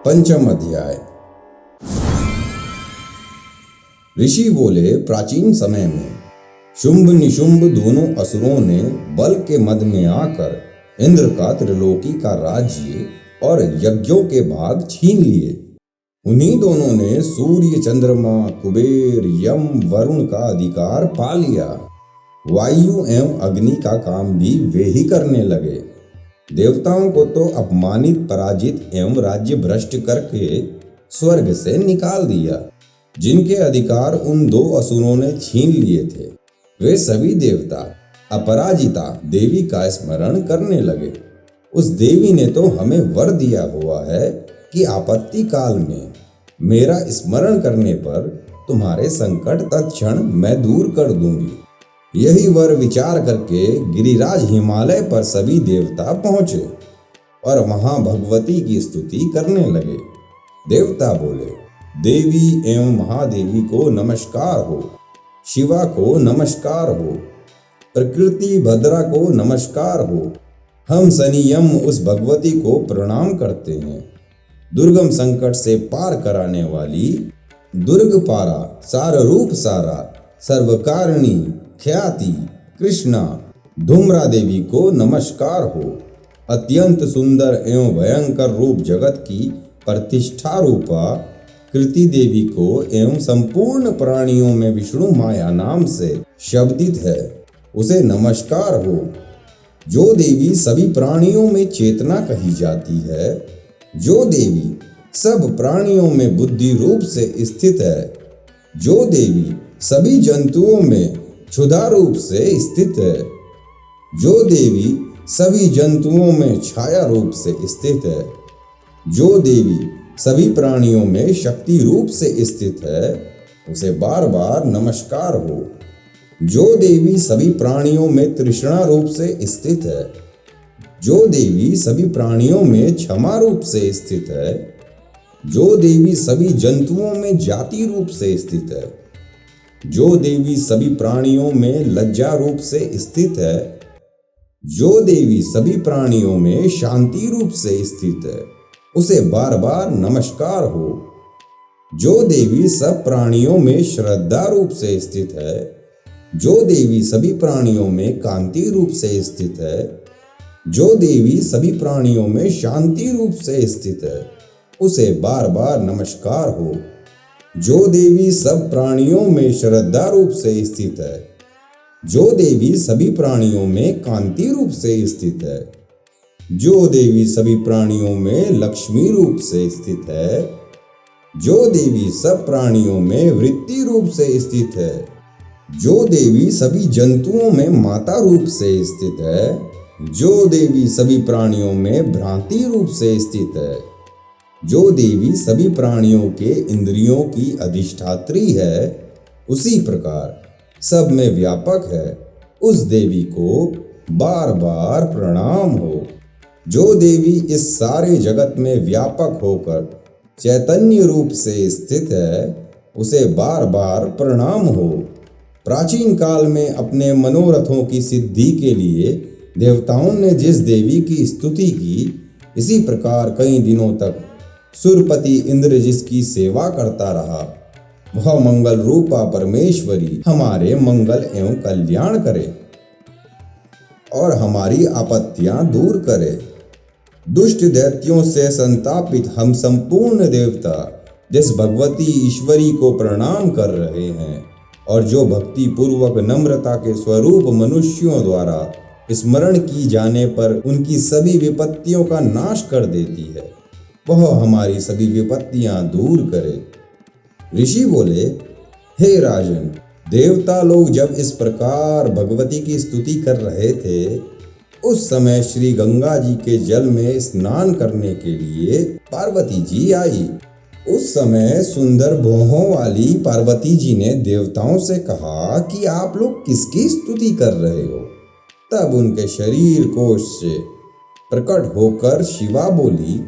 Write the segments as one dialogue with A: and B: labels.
A: पंचम अध्याय। ऋषि बोले, प्राचीन समय में शुंभ निशुंभ दोनों असुरों ने बल के मद में आकर इंद्र का त्रिलोकी का राज्य और यज्ञों के भाग छीन लिए। उन्हीं दोनों ने सूर्य, चंद्रमा, कुबेर, यम, वरुण का अधिकार पा लिया। वायु एवं अग्नि का काम भी वे ही करने लगे। देवताओं को तो अपमानित, पराजित एवं राज्य भ्रष्ट करके स्वर्ग से निकाल दिया। जिनके अधिकार उन दो असुरों ने छीन लिए थे, वे सभी देवता अपराजिता देवी का स्मरण करने लगे। उस देवी ने तो हमें वर दिया हुआ है कि आपत्ति काल में मेरा स्मरण करने पर तुम्हारे संकट तत्क्षण मैं दूर कर दूंगी। यही वर विचार करके गिरिराज हिमालय पर सभी देवता पहुंचे और वहां भगवती की स्तुति करने लगे। देवता बोले, देवी एवं महादेवी को नमस्कार हो, शिवा को नमस्कार हो, प्रकृति भद्रा को नमस्कार हो। हम संयम उस भगवती को प्रणाम करते हैं। दुर्गम संकट से पार कराने वाली दुर्ग पारा, सार रूप सारा, सर्वकारिणी ख्याति कृष्णा धूम्रा देवी को नमस्कार हो। अत्यंत सुंदर एवं भयंकर रूप जगत की प्रतिष्ठा रूपा कृति देवी को एवं संपूर्ण प्राणियों में विष्णु माया नाम से शब्दित है, उसे नमस्कार हो। जो देवी सभी प्राणियों में चेतना कही जाती है, जो देवी सब प्राणियों में बुद्धि रूप से स्थित है, जो देवी सभी जंतुओं में क्षुधा रूप से स्थित है, जो देवी सभी जंतुओं में छाया रूप से स्थित है, जो देवी सभी प्राणियों में शक्ति रूप से स्थित है, उसे बार बार नमस्कार हो। जो देवी सभी प्राणियों में तृष्णा रूप से स्थित है, जो देवी सभी प्राणियों में क्षमा रूप से स्थित है, जो देवी सभी जंतुओं में जाति रूप से स्थित है, जो देवी सभी प्राणियों में लज्जा रूप से स्थित है, जो देवी सभी प्राणियों में शांति रूप से स्थित है, उसे बार बार नमस्कार हो। जो देवी सब प्राणियों में श्रद्धा रूप से स्थित है, जो देवी सभी प्राणियों में कांति रूप से स्थित है, जो देवी सभी प्राणियों में शांति रूप से स्थित है, उसे बार बार नमस्कार हो। जो देवी सब प्राणियों में श्रद्धा रूप से स्थित है, जो देवी सभी प्राणियों में कांति रूप से स्थित है, जो देवी सभी प्राणियों में लक्ष्मी रूप से स्थित है, जो देवी सब प्राणियों में वृत्ति रूप से स्थित है, जो देवी सभी जंतुओं में माता रूप से स्थित है, जो देवी सभी प्राणियों में भ्रांति रूप से स्थित है, जो देवी सभी प्राणियों के इंद्रियों की अधिष्ठात्री है, उसी प्रकार सब में व्यापक है, उस देवी को बार बार प्रणाम हो। जो देवी इस सारे जगत में व्यापक होकर चैतन्य रूप से स्थित है, उसे बार बार प्रणाम हो। प्राचीन काल में अपने मनोरथों की सिद्धि के लिए देवताओं ने जिस देवी की स्तुति की, इसी प्रकार कई दिनों तक सुरपति इंद्र जिसकी सेवा करता रहा, वह मंगल रूपा परमेश्वरी हमारे मंगल एवं कल्याण करे और हमारी आपत्तियां दूर करे। दुष्ट दैत्यों से संतापित हम संपूर्ण देवता जिस भगवती ईश्वरी को प्रणाम कर रहे हैं और जो भक्ति पूर्वक नम्रता के स्वरूप मनुष्यों द्वारा स्मरण की जाने पर उनकी सभी विपत्तियों का नाश कर देती है, वह हमारी सभी विपत्तियां दूर करे। ऋषि बोले, हे राजन, देवता लोग जब इस प्रकार भगवती की स्तुति कर रहे थे, उस समय श्री गंगा जी के जल में स्नान करने के लिए पार्वती जी आई। उस समय सुंदर भौहों वाली पार्वती जी ने देवताओं से कहा कि आप लोग किसकी स्तुति कर रहे हो। तब उनके शरीर कोश से प्रकट होकर शिवा बोली,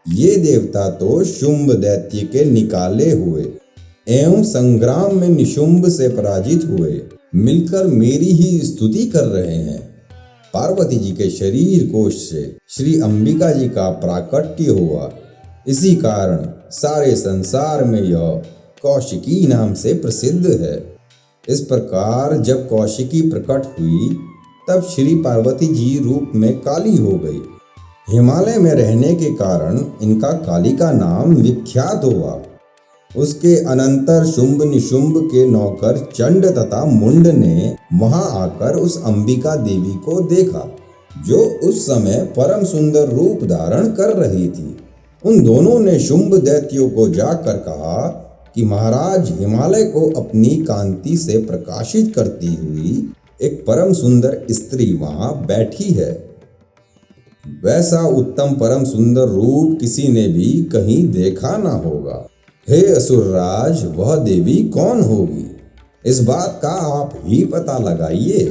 A: ये देवता तो शुंभ दैत्य के निकाले हुए एवं संग्राम में निशुंभ से पराजित हुए मिलकर मेरी ही स्तुति कर रहे हैं। पार्वती जी के शरीर कोश से श्री अंबिका जी का प्राकट्य हुआ। इसी कारण सारे संसार में यह कौशिकी नाम से प्रसिद्ध है। इस प्रकार जब कौशिकी प्रकट हुई तब श्री पार्वती जी रूप में काली हो गई। हिमालय में रहने के कारण इनका काली का नाम विख्यात हुआ। उसके अनंतर शुंभ निशुंभ के नौकर चंड तथा मुंड ने वहां आकर उस अंबिका देवी को देखा, जो उस समय परम सुंदर रूप धारण कर रही थी। उन दोनों ने शुंभ दैत्यों को जाकर कहा कि महाराज, हिमालय को अपनी कांति से प्रकाशित करती हुई एक परम सुंदर स्त्री वहां बैठी है। वैसा उत्तम परम सुंदर रूप किसी ने भी कहीं देखा ना होगा। हे असुरराज, वह देवी कौन होगी? इस बात का आप ही पता लगाइए।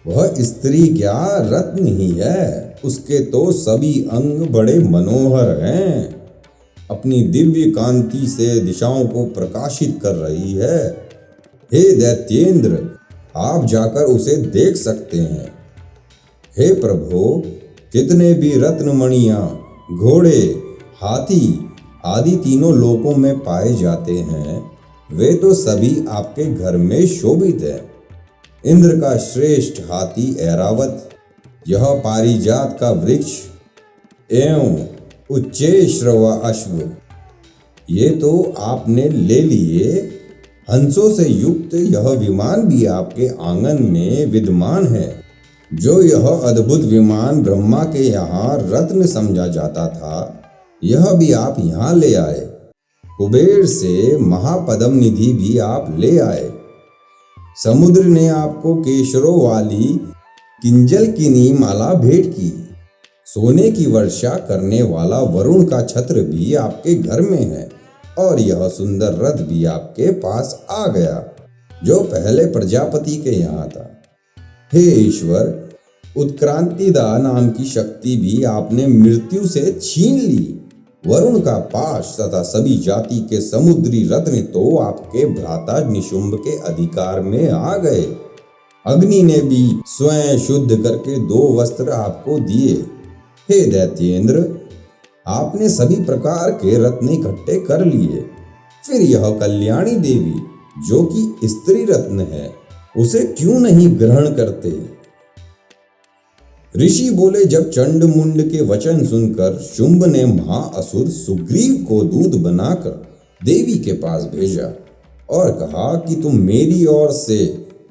A: वह स्त्री क्या रत्न ही है? उसके तो सभी अंग बड़े मनोहर हैं। अपनी दिव्य कांति से दिशाओं को प्रकाशित कर रही है। हे दैत्येंद्र, आप जाकर उसे देख सकते हैं। हे प्रभु, जितने भी रत्नमणियां, घोड़े, हाथी आदि तीनों लोकों में पाए जाते हैं, वे तो सभी आपके घर में शोभित है। इंद्र का श्रेष्ठ हाथी ऐरावत, यह पारिजात का वृक्ष एवं उच्चैश्रवा अश्व, ये तो आपने ले लिए। हंसों से युक्त यह विमान भी आपके आंगन में विद्यमान है। जो यह अद्भुत विमान ब्रह्मा के यहाँ रत्न समझा जाता था, यह भी आप यहाँ ले आए। कुबेर से महापद्म निधि भी आप ले आए। समुद्र ने आपको केशरों वाली किंजल की माला भेंट की। सोने की वर्षा करने वाला वरुण का छत्र भी आपके घर में है, और यह सुंदर रथ भी आपके पास आ गया, जो पहले प्रजापति के यहाँ था। हे ईश्वर, उत्क्रांतिदा नाम की शक्ति भी आपने मृत्यु से छीन ली। वरुण का पाश तथा सभी जाति के समुद्री रत्न तो आपके भ्राता निशुंभ के अधिकार में आ गए। अग्नि ने भी स्वयं शुद्ध करके 2 वस्त्र आपको दिए। हे दैत्येंद्र, आपने सभी प्रकार के रत्न इकट्ठे कर लिए। फिर यह कल्याणी देवी, जो कि स्त्री रत्न है, उसे क्यों नहीं ग्रहण करते? ऋषि बोले, जब चंड मुंड के वचन सुनकर शुंभ ने महाअसुर सुग्रीव को दूत बनाकर देवी के पास भेजा और कहा कि तुम मेरी ओर से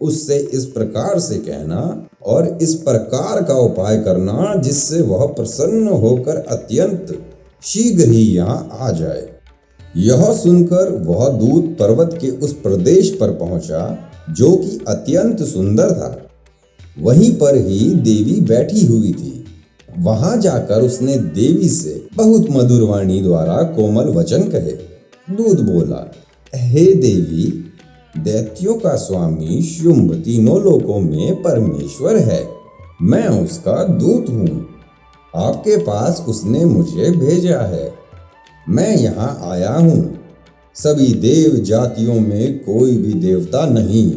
A: उससे इस प्रकार से कहना और इस प्रकार का उपाय करना, जिससे वह प्रसन्न होकर अत्यंत शीघ्र ही यहाँ आ जाए। यह सुनकर वह दूत पर्वत के उस प्रदेश पर पहुंचा जो कि अत्यंत सुंदर था। वहीं पर ही देवी बैठी हुई थी। वहां जाकर उसने देवी से बहुत मधुर वाणी द्वारा कोमल वचन कहे। दूत बोला, हे देवी, दैत्यों का स्वामी शुंभ तीनों लोकों में परमेश्वर है। मैं उसका दूत हूँ। आपके पास उसने मुझे भेजा है। मैं यहाँ आया हूँ। सभी देव जातियों में कोई भी देवता नहीं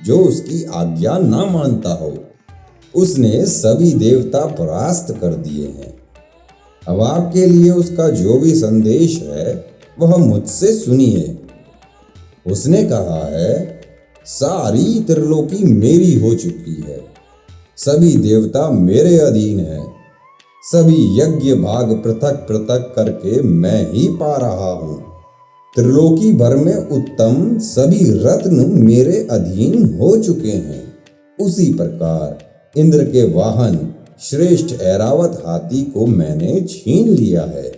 A: जो उसकी आज्ञा ना मानता हो। उसने सभी देवता परास्त कर दिए हैं। अब आपके लिए उसका जो भी संदेश है वह मुझसे सुनिए। उसने कहा है, सारी त्रिलोकी मेरी हो चुकी है। सभी देवता मेरे अधीन हैं। सभी यज्ञ भाग पृथक पृथक करके मैं ही पा रहा हूँ। त्रिलोकी भर में उत्तम सभी रत्न मेरे अधीन हो चुके हैं। उसी प्रकार इंद्र के वाहन श्रेष्ठ ऐरावत हाथी को मैंने छीन लिया है।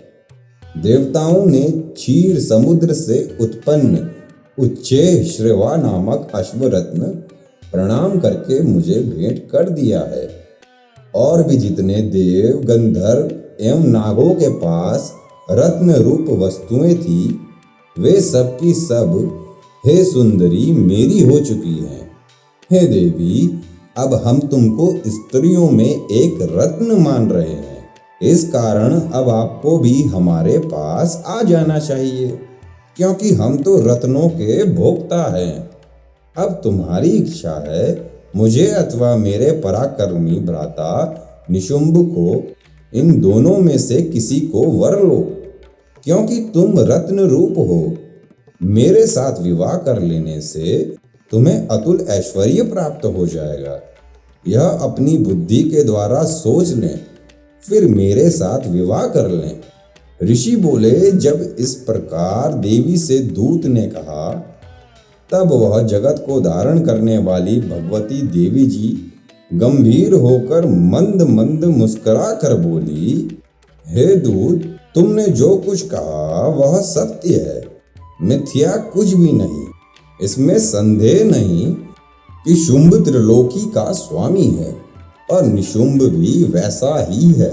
A: देवताओं ने क्षीर समुद्र से उत्पन्न उच्चैश्रवा नामक अश्वरत्न प्रणाम करके मुझे भेंट कर दिया है। और भी जितने देव, गंधर्व एवं नागों के पास रत्न रूप वस्तुएं थी, वे सब की सब हे सुंदरी मेरी हो चुकी हैं। हे देवी, अब हम तुमको स्त्रियों में एक रत्न मान रहे हैं। इस कारण अब आपको भी हमारे पास आ जाना चाहिए, क्योंकि हम तो रत्नों के भोक्ता हैं। अब तुम्हारी इच्छा है, मुझे अथवा मेरे पराक्रमी भ्राता निशुंभ को इन दोनों में से किसी को वर लो। क्योंकि तुम रत्न रूप हो। मेरे साथ विवाह कर लेने से तुम्हें अतुल ऐश्वर्य प्राप्त हो जाएगा। यह अपनी बुद्धि के द्वारा सोच लें, फिर मेरे साथ विवाह कर लें। ऋषि बोले, जब इस प्रकार देवी से दूत ने कहा, तब वह जगत को धारण करने वाली भगवती देवी जी गंभीर होकर मंद मंद मुस्कुरा कर बोली, हे दूत, तुमने जो कुछ कहा वह सत्य है, मिथ्या कुछ भी नहीं। इसमें संदेह नहीं कि शुंभ त्रिलोकी का स्वामी है और निशुंभ भी वैसा ही है,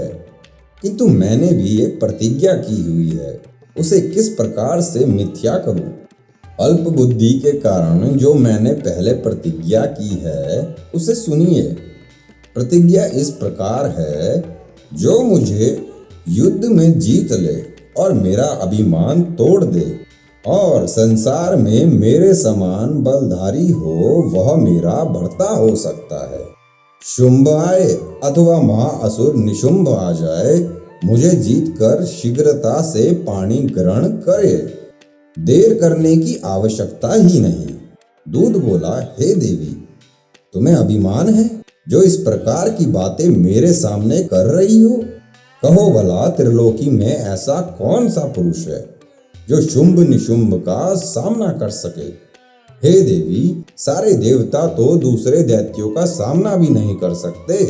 A: किंतु मैंने भी एक प्रतिज्ञा की हुई है, उसे किस प्रकार से मिथ्या करूं? अल्प बुद्धि के कारण जो मैंने पहले प्रतिज्ञा की है उसे सुनिए। प्रतिज्ञा इस प्रकार है, जो मुझे युद्ध में जीत ले और मेरा अभिमान तोड़ दे और संसार में मेरे समान बलधारी हो, वह मेरा भर्ता हो सकता है। शुंभ आए अथवा महाअसुर निशुंभ आ जाए, मुझे जीतकर शीघ्रता से पाणी ग्रहण करे, देर करने की आवश्यकता ही नहीं। दूत बोला, हे देवी, तुम्हें अभिमान है जो इस प्रकार की बातें मेरे सामने कर रही हो? कहो भला, त्रिलोकी में ऐसा कौन सा पुरुष है जो शुंभ निशुंभ का सामना कर सके? हे देवी, सारे देवता तो दूसरे दैत्यों का सामना भी नहीं कर सकते।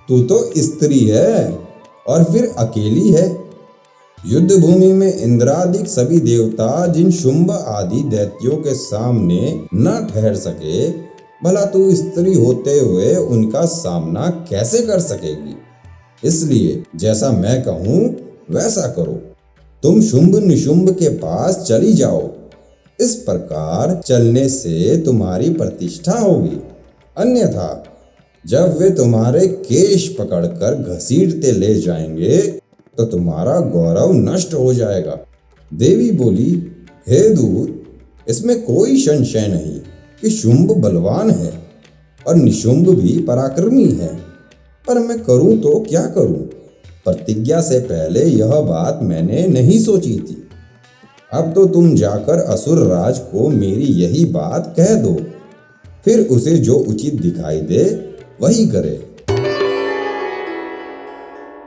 A: तू तो स्त्री है और फिर अकेली है। युद्ध भूमि में इंद्रादिक सभी देवता जिन शुंभ आदि दैत्यों के सामने न ठहर सके, भला तू स्त्री होते हुए उनका सामना कैसे कर सकेगी? इसलिए जैसा मैं कहूँ वैसा करो। तुम शुंभ निशुंभ के पास चली जाओ। इस प्रकार चलने से तुम्हारी प्रतिष्ठा होगी, अन्यथा जब वे तुम्हारे केश पकड़कर घसीटते ले जाएंगे तो तुम्हारा गौरव नष्ट हो जाएगा। देवी बोली, हे दूत, इसमें कोई संशय नहीं कि शुंभ बलवान है और निशुंभ भी पराक्रमी है, पर मैं करूं तो क्या करूं? प्रतिज्ञा से पहले यह बात मैंने नहीं सोची थी। अब तो तुम जाकर असुर राज को मेरी यही बात कह दो, फिर उसे जो उचित दिखाई दे वही करे।